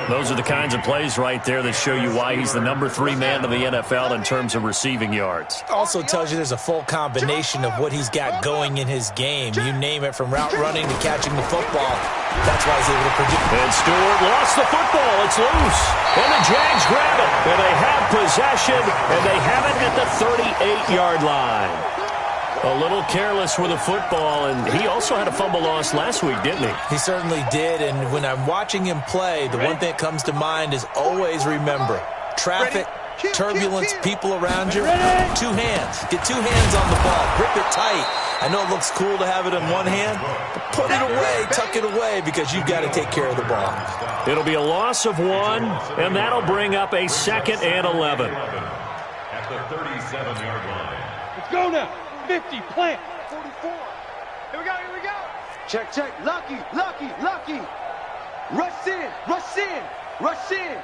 Those are the kinds of plays right there that show you why he's the number 3 man in the NFL in terms of receiving yards. Also tells you there's a full combination of what he's got going in his game. You name it, from route running to catching the football. That's why he's able to produce. And Stewart lost the football. It's loose. And the Jags grab it. And they have possession. And they have it at the 38-yard line. A little careless with the football, and he also had a fumble loss last week, didn't he? He certainly did, and when I'm watching him play, the one thing that comes to mind is always remember, traffic, turbulence, people around you, 2 hands. Get 2 hands on the ball. Grip it tight. I know it looks cool to have it in one hand, but put it away, tuck it away, because you've got to take care of the ball. It'll be a loss of 1, and that'll bring up a 2nd and 11. At the 37-yard line. Let's go now. 50, plant. 44. Here we go, here we go. Check, check. Lucky, lucky, lucky. Rush in, rush in, rush in.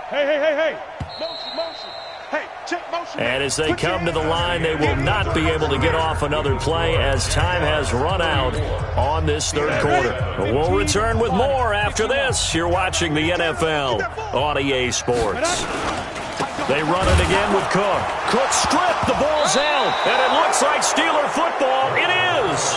Hey, hey, hey, hey. Motion, motion. Hey, check motion. And as they come to the line, they will not be able to get off another play as time has run out on this 3rd quarter. We'll return with more after this. You're watching the NFL on EA Sports. They run it again with Cook. Cook stripped. The ball's out. And it looks like Steeler football. It is.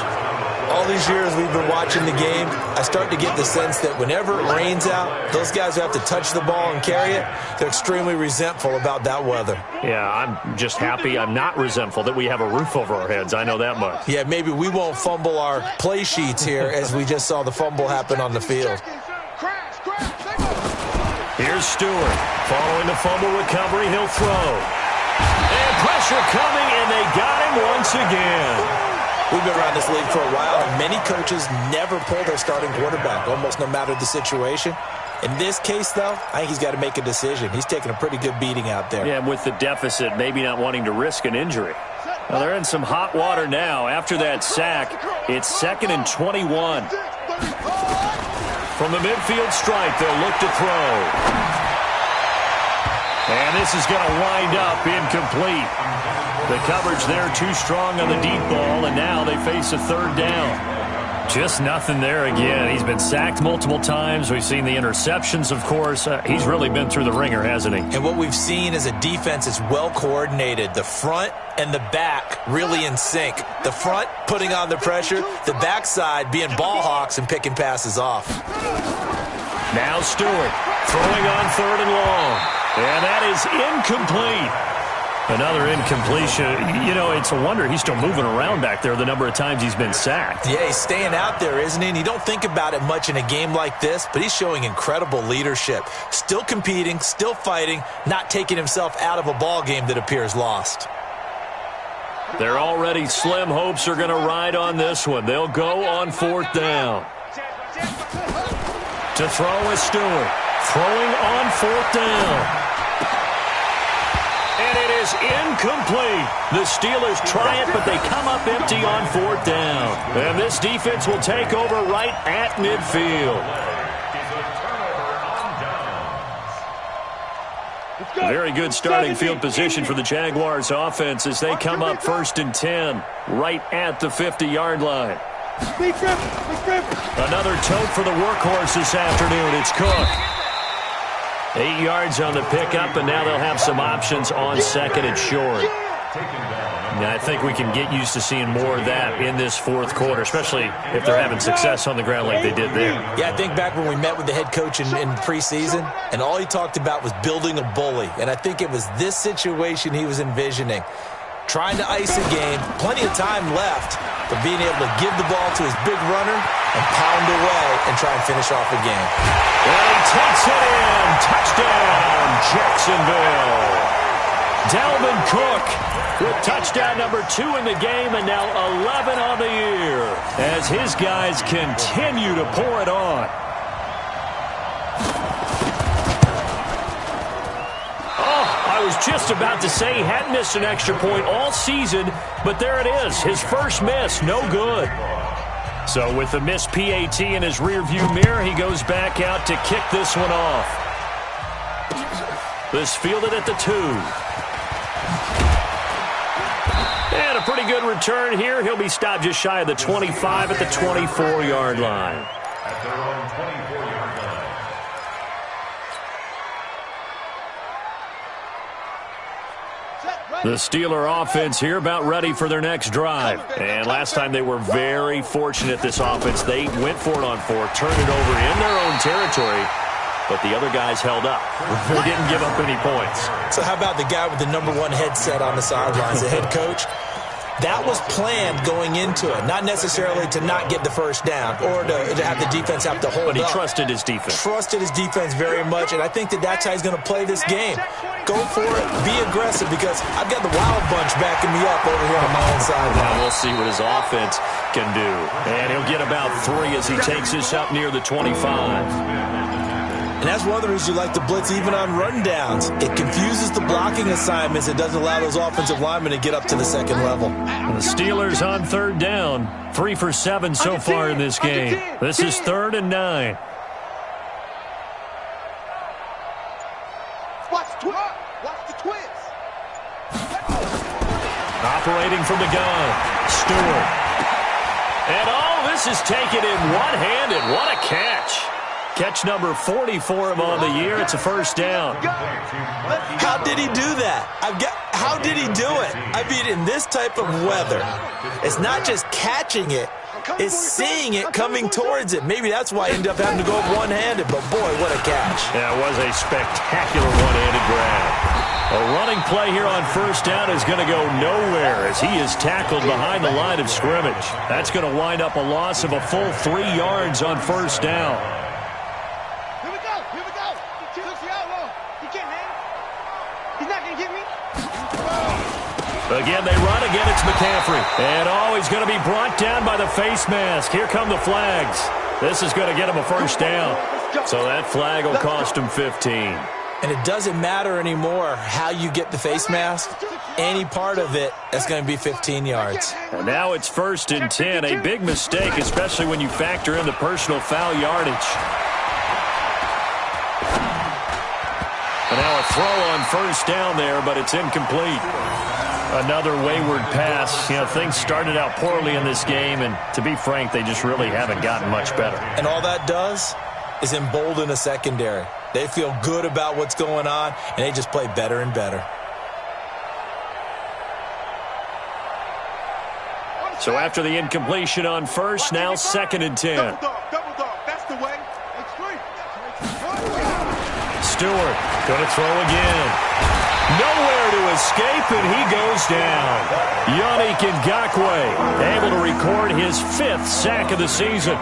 All these years we've been watching the game, I start to get the sense that whenever it rains out, those guys who have to touch the ball and carry it, they're extremely resentful about that weather. Yeah, I'm just happy I'm not resentful that we have a roof over our heads. I know that much. Yeah, maybe we won't fumble our play sheets here as we just saw the fumble happen on the field. Here's Stewart. Following the fumble recovery, he'll throw. And pressure coming, and they got him once again. We've been around this league for a while, and many coaches never pull their starting quarterback, almost no matter the situation. In this case, though, I think he's got to make a decision. He's taking a pretty good beating out there. Yeah, with the deficit, maybe not wanting to risk an injury. Well, they're in some hot water now. After that sack, it's 2nd and 21. From the midfield stripe, they'll look to throw. And this is going to wind up incomplete. The coverage there too strong on the deep ball, and now they face a 3rd down. Just nothing there again. He's been sacked multiple times. We've seen the interceptions, of course. He's really been through the ringer, hasn't he? And what we've seen is a defense that's well coordinated. The front and the back really in sync. The front putting on the pressure, the backside being ball hawks and picking passes off. Now Stewart throwing on 3rd and long. And that is incomplete. Another incompletion. You know, it's a wonder he's still moving around back there the number of times he's been sacked. Yeah, he's staying out there, isn't he? And you don't think about it much in a game like this, but he's showing incredible leadership. Still competing, still fighting, not taking himself out of a ball game that appears lost. Their already slim hopes are going to ride on this one. They'll go on 4th down. To throw is Stewart. Throwing on 4th down. And it is incomplete. The Steelers try it, but they come up empty on 4th down. And this defense will take over right at midfield. Very good starting field position for the Jaguars offense as they come up 1st and 10, right at the 50-yard line. Another tote for the workhorse this afternoon. It's Cook. 8 yards on the pickup, and now they'll have some options on 2nd and short. Now, I think we can get used to seeing more of that in this 4th quarter, especially if they're having success on the ground like they did there. Yeah, I think back when we met with the head coach in preseason, and all he talked about was building a bully. And I think it was this situation he was envisioning. Trying to ice a game, plenty of time left, but being able to give the ball to his big runner and pound away and try and finish off the game. Well, he takes it in. Touchdown, Jacksonville. Dalvin Cook with touchdown number 2 in the game, and now 11 on the year as his guys continue to pour it on. I was just about to say he hadn't missed an extra point all season, but there it is. His first miss, no good. So with the missed PAT in his rearview mirror, he goes back out to kick this one off. This fielded at the 2. And a pretty good return here. He'll be stopped just shy of the 25 at the 24-yard line. At their own 24-yard line. The Steeler offense here about ready for their next drive. And last time they were very fortunate, this offense. They went for it on 4th, turned it over in their own territory, but the other guys held up. They didn't give up any points. So how about the guy with the number 1 headset on the sidelines, the head coach? That was planned going into it, not necessarily to not get the first down or to have the defense have to hold up. But he trusted his defense. Trusted his defense very much, and I think that's how he's going to play this game. Go for it, be aggressive, because I've got the Wild Bunch backing me up over here on my own side. Now we'll see what his offense can do. And he'll get about 3 as he takes this up near the 25. And that's one of the reasons you like to blitz even on rundowns. It confuses the blocking assignments. It doesn't allow those offensive linemen to get up to the 2nd level. The Steelers on 3rd down. 3 for 7 so far in this game. This is 3rd and 9. Watch the twins. Operating from the gun. Stewart. And this is taken in one-handed. What a catch. Catch number 40 for him on the year. It's a first down. How did he do that? How did he do it? I mean, in this type of weather, it's not just catching it, it's seeing it coming towards it. Maybe that's why he ended up having to go up one-handed, but boy, what a catch. Yeah, it was a spectacular one-handed grab. A running play here on first down is going to go nowhere as he is tackled behind the line of scrimmage. That's going to wind up a loss of a full 3 yards on first down. Again, they run. Again, it's McCaffrey. And, he's going to be brought down by the face mask. Here come the flags. This is going to get him a first down. So that flag will cost him 15. And it doesn't matter anymore how you get the face mask. Any part of it, that's going to be 15 yards. And now it's 1st and 10. A big mistake, especially when you factor in the personal foul yardage. And now a throw on first down there, but it's incomplete. Another wayward pass. Things started out poorly in this game, and to be frank, they just really haven't gotten much better. And all that does is embolden a secondary. They feel good about what's going on, and they just play better and better. So after the incompletion on first, now 2nd and 10. Double dog. That's the way. Stewart going to throw again. Nowhere to escape, and he goes down. Yannick Ngakoue able to record his 5th sack of the season.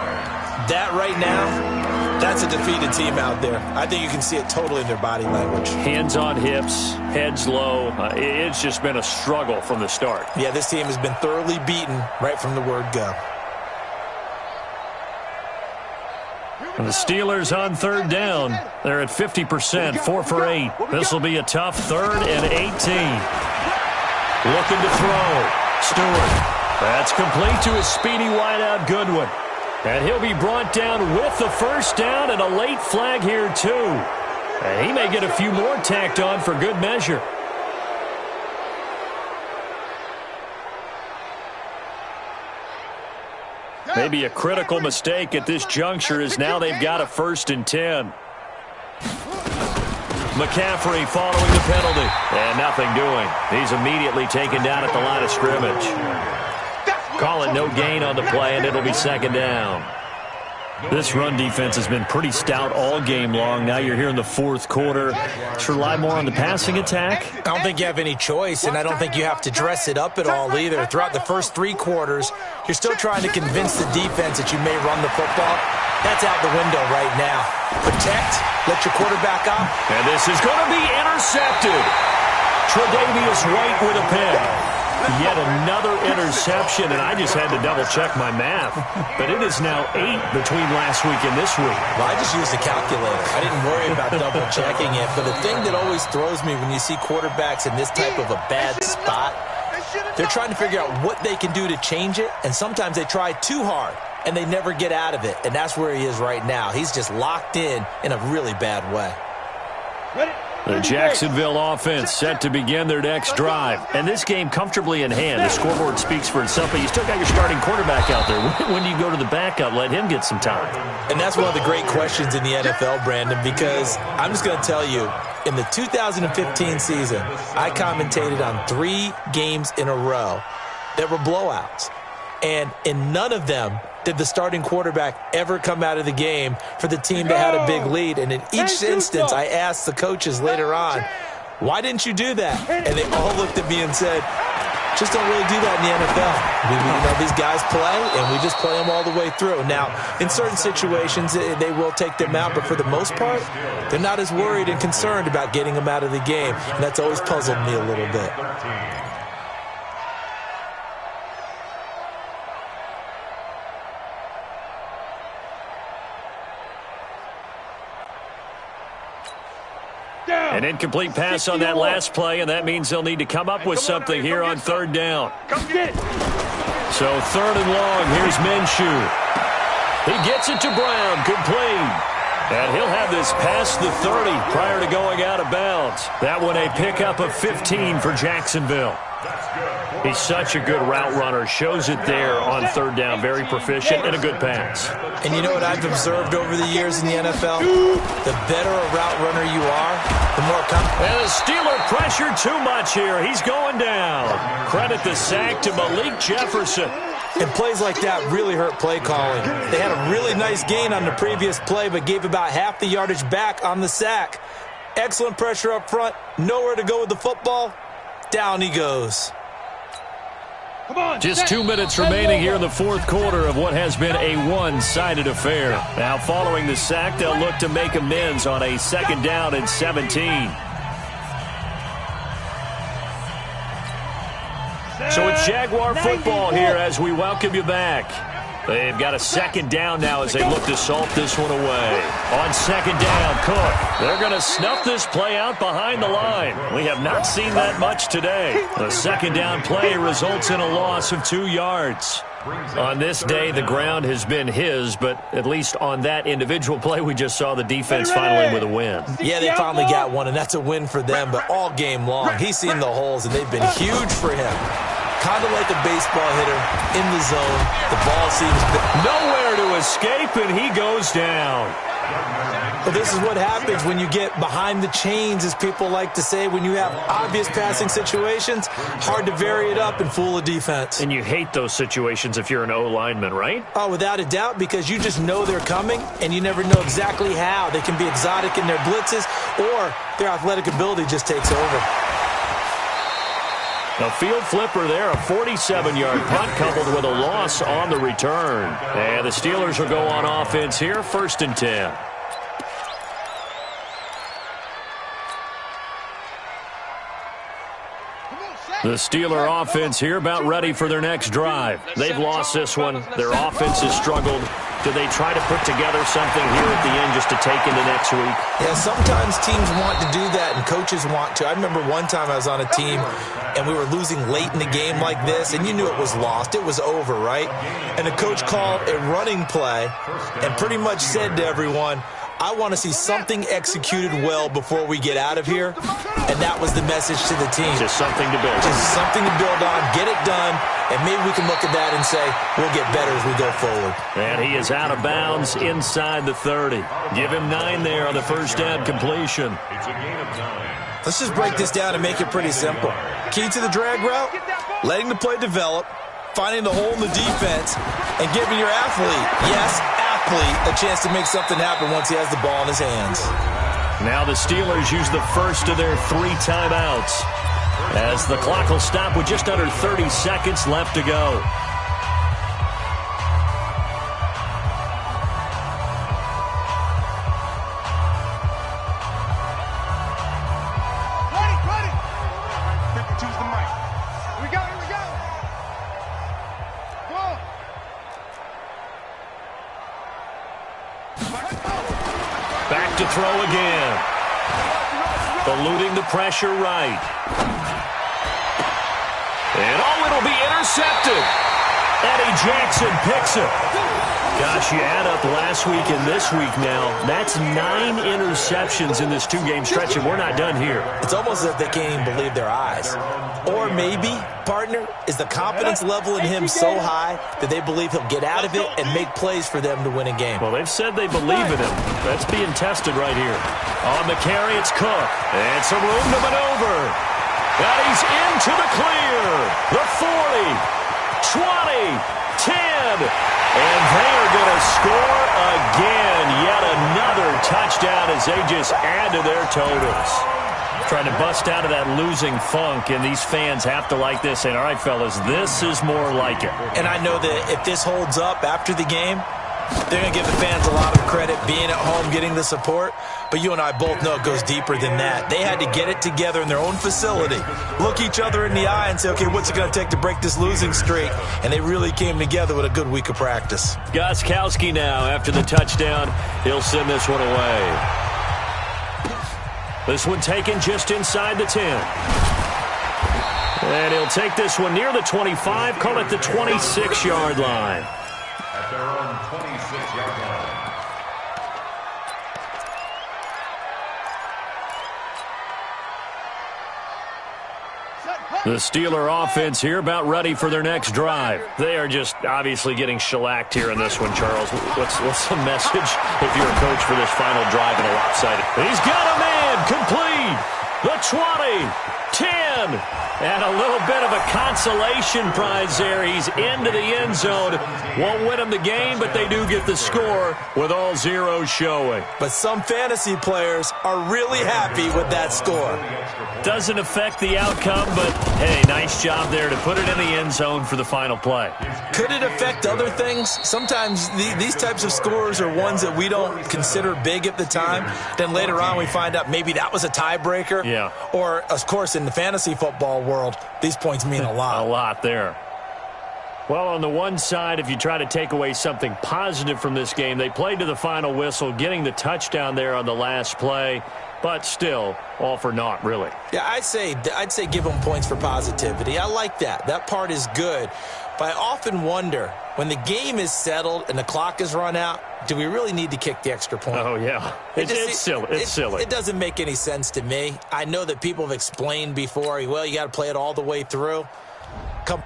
That right now, that's a defeated team out there. I think you can see it totally in their body language. Hands on hips, heads low. It's just been a struggle from the start. Yeah, this team has been thoroughly beaten right from the word go. And the Steelers on 3rd down. They're at 50%, 4 for 8. This will be a tough 3rd and 18. Looking to throw. Stewart. That's complete to his speedy wideout Goodwin. And he'll be brought down with the first down and a late flag here too. And he may get a few more tacked on for good measure. Maybe a critical mistake at this juncture is now they've got a 1st and 10. McCaffrey following the penalty. And nothing doing. He's immediately taken down at the line of scrimmage. Call it no gain on the play, and it'll be 2nd down. This run defense has been pretty stout all game long. Now you're here in the 4th quarter. To rely more on the passing attack? I don't think you have any choice, and I don't think you have to dress it up at all either. Throughout the first 3 quarters, you're still trying to convince the defense that you may run the football. That's out the window right now. Protect, let your quarterback out. And this is going to be intercepted. Tre'Davious White with a pick. Yet another interception, and I just had to double-check my math. But it is now 8 between last week and this week. Well, I just used a calculator. I didn't worry about double-checking it. But the thing that always throws me when you see quarterbacks in this type of a bad spot, they're trying to figure out what they can do to change it, and sometimes they try too hard, and they never get out of it. And that's where he is right now. He's just locked in a really bad way. The Jacksonville offense set to begin their next drive. And this game comfortably in hand. The scoreboard speaks for itself, but you still got your starting quarterback out there. When do you go to the backup? Let him get some time. And that's one of the great questions in the NFL, Brandon, because I'm just going to tell you, in the 2015 season, I commentated on 3 games in a row that were blowouts. And in none of them did the starting quarterback ever come out of the game for the team that had a big lead. And in each instance, I asked the coaches later on, why didn't you do that? And they all looked at me and said, just don't really do that in the NFL. These guys play, and we just play them all the way through. Now, in certain situations, they will take them out, but for the most part, they're not as worried and concerned about getting them out of the game. And that's always puzzled me a little bit. An incomplete pass on that last play, and that means they'll need to come up with something here on 3rd down. So 3rd and long, here's Minshew. He gets it to Brown, complete. And he'll have this past the 30 prior to going out of bounds. That one a pickup of 15 for Jacksonville. He's such a good route runner. Shows it there on 3rd down. Very proficient and a good pass. And you know what I've observed over the years in the NFL? The better a route runner you are, the more confident. And the Steeler pressure too much here. He's going down. Credit the sack to Malik Jefferson. And plays like that really hurt play calling. They had a really nice gain on the previous play, but gave about half the yardage back on the sack. Excellent pressure up front. Nowhere to go with the football. Down he goes. Just 2 minutes remaining here in the 4th quarter of what has been a one-sided affair. Now following the sack, they'll look to make amends on a 2nd down and 17. So it's Jaguar football here as we welcome you back. They've got a second down now as they look to salt this one away. On second down, Cook. They're going to snuff this play out behind the line. We have not seen that much today. The second down play results in a loss of 2 yards. On this day, the ground has been his, but at least on that individual play, we just saw the defense finally with a win. Yeah, they finally got one, and that's a win for them, but all game long, he's seen the holes, and they've been huge for him. Kind of like a baseball hitter in the zone. The ball seems nowhere to escape, and he goes down. Well, this is what happens when you get behind the chains, as people like to say. When you have obvious passing situations, hard to vary it up and fool a defense. And you hate those situations if you're an O-lineman, right? Oh, without a doubt, because you just know they're coming, and you never know exactly how. They can be exotic in their blitzes, or their athletic ability just takes over. A field flipper there, a 47-yard punt coupled with a loss on the return. And the Steelers will go on offense here, 1st and 10. The Steeler offense here about ready for their next drive. They've lost this one. Their offense has struggled. Do they try to put together something here at the end just to take into next week? Yeah, sometimes teams want to do that and coaches want to. I remember one time I was on a team and we were losing late in the game like this, and you knew it was lost. It was over, right? And the coach called a running play and pretty much said to everyone, I want to see something executed well before we get out of here. And that was the message to the team. Just something to build. Just something to build on, get it done, and maybe we can look at that and say, we'll get better as we go forward. And he is out of bounds inside the 30. Give him 9 there on the first down completion. It's a gain of 9. Let's just break this down and make it pretty simple. Key to the drag route, letting the play develop, finding the hole in the defense, and giving your athlete, yes, a chance to make something happen once he has the ball in his hands. Now the Steelers use the first of their 3 timeouts as the clock will stop with just under 30 seconds left to go. Ready. 52's the mic. Here we go. Go. Back to throw again. Eluding the pressure right. And it'll be intercepted. Eddie Jackson picks it. Gosh, you add up last week and this week now. That's 9 interceptions in this 2-game stretch, and we're not done here. It's almost as if they can't even believe their eyes. Or maybe, partner, is the confidence level in him so high that they believe he'll get out of it and make plays for them to win a game. Well, they've said they believe in him. That's being tested right here. On the carry, it's Cook. And some room to maneuver. And he's into the clear. The 40, 20, 10. And they are going to score again. Yet another touchdown as they just add to their totals. Trying to bust out of that losing funk, and these fans have to like this, saying, all right, fellas, this is more like it. And I know that if this holds up after the game, they're going to give the fans a lot of credit being at home, getting the support. But you and I both know it goes deeper than that. They had to get it together in their own facility, look each other in the eye and say, okay, what's it going to take to break this losing streak? And they really came together with a good week of practice. Gostkowski now, after the touchdown, he'll send this one away. This one taken just inside the 10. And he'll take this one near the 25, call it the 26-yard line. At their own 26-yard line. The Steeler offense here about ready for their next drive. They are just obviously getting shellacked here in this one, Charles. What's the message if you're a coach for this final drive in a lopsided? He's got a man complete. The 20, 10, and a little bit of a consolation prize there. He's into the end zone. Won't win him the game, but they do get the score with all zeros showing. But some fantasy players are really happy with that score. Doesn't affect the outcome, but hey, nice job there to put it in the end zone for the final play. Could it affect other things? Sometimes these types of scores are ones that we don't consider big at the time. Then later on we find out maybe that was a tiebreaker. Yeah. Or, of course, in the fantasy football world, these points mean a lot. A lot there. Well, on the one side, if you try to take away something positive from this game, they played to the final whistle, getting the touchdown there on the last play, but still all for naught, really. Yeah, I'd say give them points for positivity. I like that. That part is good. But I often wonder, when the game is settled and the clock is run out, do we really need to kick the extra point? Oh, yeah. It's silly. It's silly. It doesn't make any sense to me. I know that people have explained before, well, you got to play it all the way through. Come